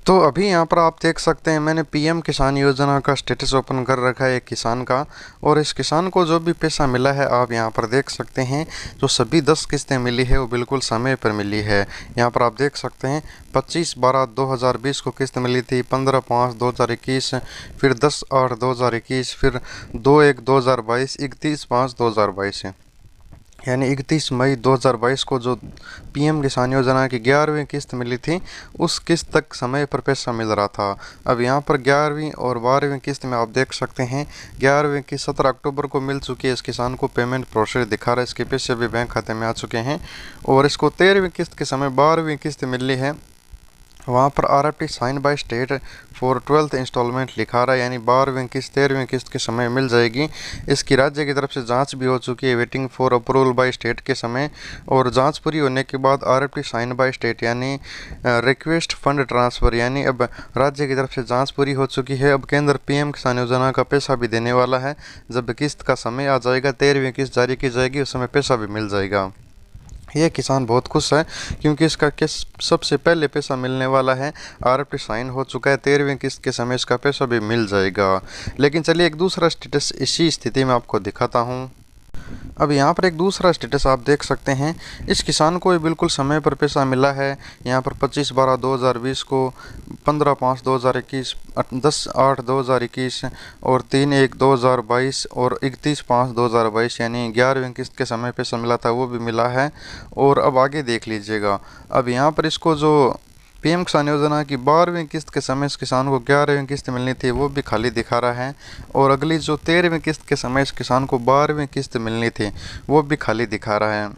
तो अभी यहाँ पर आप देख सकते हैं मैंने पीएम किसान योजना का स्टेटस ओपन कर रखा है एक किसान का। और इस किसान को जो भी पैसा मिला है आप यहाँ पर देख सकते हैं। जो सभी 10 किस्तें मिली है वो बिल्कुल समय पर मिली है। यहाँ पर आप देख सकते हैं 25/12/2020 को किस्त मिली थी, 15/5/2021, फिर 10/8/2021, फिर 2/1/2022, 31/5/2022, यानी 31 मई 2022 को जो पीएम किसान योजना की 11वीं किस्त मिली थी उस किस्त तक समय पर पैसा मिल रहा था। अब यहाँ पर 11वीं और 12वीं किस्त में आप देख सकते हैं 11वीं की 17 अक्टूबर को मिल चुकी है। इस किसान को पेमेंट प्रोसेस दिखा रहा है, इसके पैसे भी बैंक खाते में आ चुके हैं। और इसको 13वीं किस्त के समय 12वीं किस्त मिली है, वहाँ पर RFT sign by state for 12th installment लिखा रहा है, यानी 12वीं किस्त 13वीं किस्त के समय मिल जाएगी। इसकी राज्य की तरफ से जांच भी हो चुकी है, waiting for approval by state के समय। और जांच पूरी होने के बाद RFT साइन बाय स्टेट यानी रिक्वेस्ट फंड ट्रांसफ़र, यानी अब राज्य की तरफ से जांच पूरी हो चुकी है। अब केंद्र पीएम किसान योजना का पैसा भी देने वाला है। जब किस्त का समय आ जाएगा, 13वीं किस्त जारी की जाएगी, उस समय पैसा भी मिल जाएगा। ये किसान बहुत खुश है क्योंकि इसका किस्त सबसे पहले पैसा मिलने वाला है। RFT साइन हो चुका है, 13वीं किस्त के समय इसका पैसा भी मिल जाएगा। लेकिन चलिए एक दूसरा स्टेटस इसी स्थिति में आपको दिखाता हूँ। अब यहाँ पर एक दूसरा स्टेटस आप देख सकते हैं। इस किसान को बिल्कुल समय पर पैसा मिला है। यहाँ पर 25/12/2020 को, 15/5/2021, 10/8/2021 और 3/1/2022 और 31/5/2022, यानी 11वीं किस्त के समय पैसा मिला था वो भी मिला है। और अब आगे देख लीजिएगा। अब यहाँ पर इसको जो पीएम किसान योजना की 12वीं किस्त के समय इस किसान को 11वीं किस्त मिलनी थी वो भी खाली दिखा रहा है। और अगली जो 13वीं किस्त के समय इस किसान को 12वीं किस्त मिलनी थी वो भी खाली दिखा रहा है।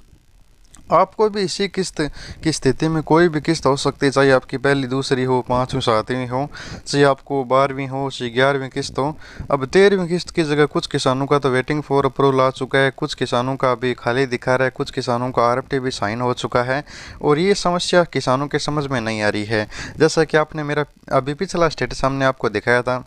आपको भी इसी किस्त की स्थिति में कोई भी किस्त हो सकती है, चाहे आपकी पहली, दूसरी हो, 5वीं, 7वीं हो, चाहे आपको 12वीं हो, चाहे 11वीं किस्त हो। अब 13वीं किस्त की जगह कुछ किसानों का तो वेटिंग फॉर अप्रूवल आ चुका है, कुछ किसानों का अभी खाली दिखा रहा है, कुछ किसानों का RFT भी साइन हो चुका है। और ये समस्या किसानों के समझ में नहीं आ रही है। जैसा कि आपने मेरा अभी पिछला स्टेटस हमने आपको दिखाया था,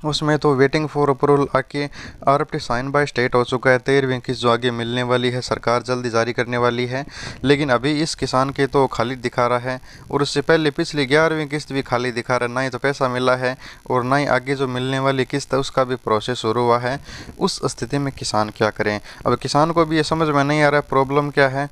उसमें तो वेटिंग फॉर अप्रूवल आके RFT साइन बाय स्टेट हो चुका है। 13वीं किस्त जो आगे मिलने वाली है, सरकार जल्दी जारी करने वाली है। लेकिन अभी इस किसान के तो खाली दिखा रहा है। और उससे पहले पिछली 11वीं किस्त भी खाली दिखा रहा है, ना ही तो पैसा मिला है और ना ही आगे जो मिलने वाली किस्त है उसका भी प्रोसेस शुरू हुआ है। उस स्थिति में किसान क्या करें? अब किसान को भी ये समझ में नहीं आ रहा है प्रॉब्लम क्या है।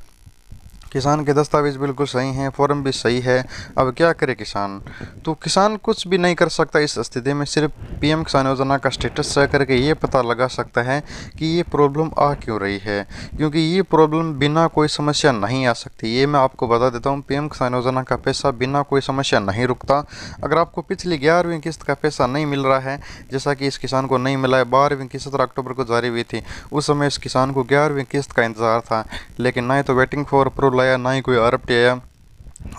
किसान के दस्तावेज बिल्कुल सही हैं, फॉर्म भी सही है, अब क्या करे किसान? तो किसान कुछ भी नहीं कर सकता इस स्थिति में। सिर्फ पीएम किसान योजना का स्टेटस चेक करके ये पता लगा सकता है कि ये प्रॉब्लम आ क्यों रही है, क्योंकि ये प्रॉब्लम बिना कोई समस्या नहीं आ सकती। ये मैं आपको बता देता हूँ, पीएम किसान योजना का पैसा बिना कोई समस्या नहीं रुकता। अगर आपको पिछली 11वीं किस्त का पैसा नहीं मिल रहा है, जैसा कि इस किसान को नहीं मिला है, 12वीं की 17 अक्टूबर को जारी हुई थी, उस समय इस किसान को 11वीं किस्त का इंतज़ार था, लेकिन ना ही तो वेटिंग फॉर अप्रूवल आया, ना ही कोई RFT आया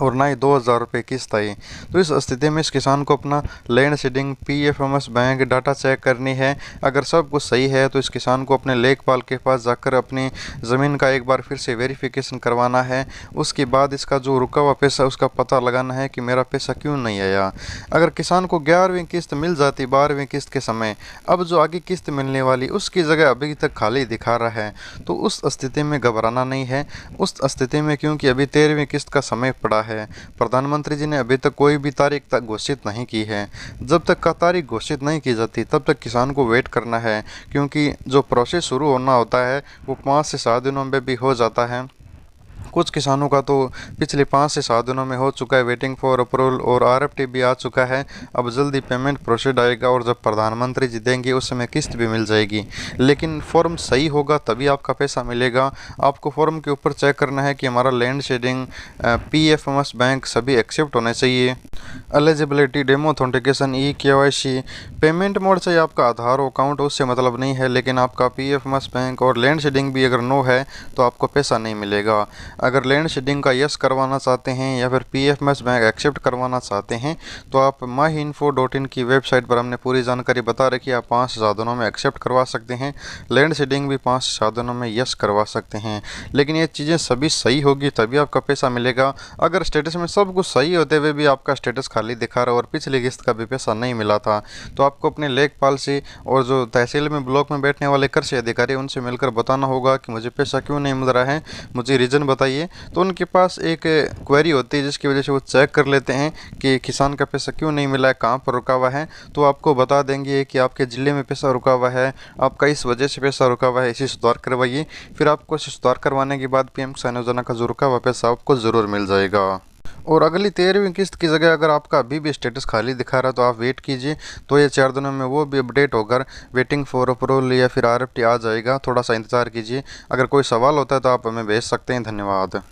और ना ही 2,000 रुपये किस्त आई। तो इस स्थिति में इस किसान को अपना land seeding, PFMS bank data check करनी है। अगर सब कुछ सही है तो इस किसान को अपने लेखपाल के पास जाकर अपनी ज़मीन का एक बार फिर से वेरिफिकेशन करवाना है। उसके बाद इसका जो रुका हुआ पैसा उसका पता लगाना है कि मेरा पैसा क्यों नहीं आया। अगर किसान को 11वीं किस्त मिल जाती 12वीं किस्त के समय, अब जो आगे किस्त मिलने वाली उसकी जगह अभी तक खाली दिखा रहा है, तो उस स्थिति में घबराना नहीं है। उस स्थिति में, क्योंकि अभी 13वीं किस्त का समय पड़ा है, प्रधानमंत्री जी ने अभी तक कोई भी तारीख तक घोषित नहीं की है। जब तक का तारीख घोषित नहीं की जाती तब तक किसान को वेट करना है, क्योंकि जो प्रोसेस शुरू होना होता है वो 5 से 7 दिनों में भी हो जाता है। कुछ किसानों का तो पिछले 5 से 7 दिनों में हो चुका है वेटिंग फॉर अप्रूवल, और RFT भी आ चुका है। अब जल्दी पेमेंट प्रोसीड आएगा और जब प्रधानमंत्री जी देंगे उस समय किस्त भी मिल जाएगी। लेकिन फॉर्म सही होगा तभी आपका पैसा मिलेगा। आपको फॉर्म के ऊपर चेक करना है कि हमारा लैंड शेडिंग, PFMS बैंक सभी एक्सेप्ट होने चाहिए। Eligibility, demo authentication, KYC, payment mode चाहिए आपका आधार अकाउंट, उससे मतलब नहीं है। लेकिन आपका PFMS बैंक और लैंड शेडिंग भी अगर नो है तो आपको पैसा नहीं मिलेगा। अगर लैंड शेडिंग का यस करवाना चाहते हैं या फिर PFMS बैंक एक्सेप्ट करवाना चाहते हैं तो आप myinfo.in की वेबसाइट पर हमने पूरी जानकारी बता रखी है। आप 5 से 7 दिनों में एक्सेप्ट करवा सकते हैं, लैंड शेडिंग भी 5 से 7 दिनों में यस करवा सकते हैं। लेकिन ये चीज़ें सभी सही होगी तभी आपका पैसा मिलेगा। अगर स्टेटस में सब कुछ सही होते हुए भी आपका स्टेटस खाली दिखा रहा है और पिछली किस्त का भी पैसा नहीं मिला था, तो आपको अपने लेखपाल से और जो तहसील में, ब्लॉक में बैठने वाले कृषि अधिकारी, उनसे मिलकर बताना होगा कि मुझे पैसा क्यों नहीं मिल रहा है, मुझे रीज़न बताइए। बताइए, तो उनके पास एक क्वेरी होती है जिसकी वजह से वो चेक कर लेते हैं कि किसान का पैसा क्यों नहीं मिला है, कहाँ पर रुका हुआ है। तो आपको बता देंगे कि आपके ज़िले में पैसा रुका हुआ है, आपका इस वजह से पैसा रुका हुआ है, इसे सुधार करवाइए। फिर आपको इसे सुधार करवाने के बाद पीएम किसान योजना का जो रुका हुआ पैसा आपको ज़रूर मिल जाएगा। और अगली 13वीं किस्त की जगह अगर आपका अभी भी स्टेटस खाली दिखा रहा है तो आप वेट कीजिए, तो ये 4 दिनों में वो भी अपडेट होकर वेटिंग फॉर अप्रूवल या फिर RFT आ जाएगा। थोड़ा सा इंतज़ार कीजिए। अगर कोई सवाल होता है तो आप हमें भेज सकते हैं। धन्यवाद।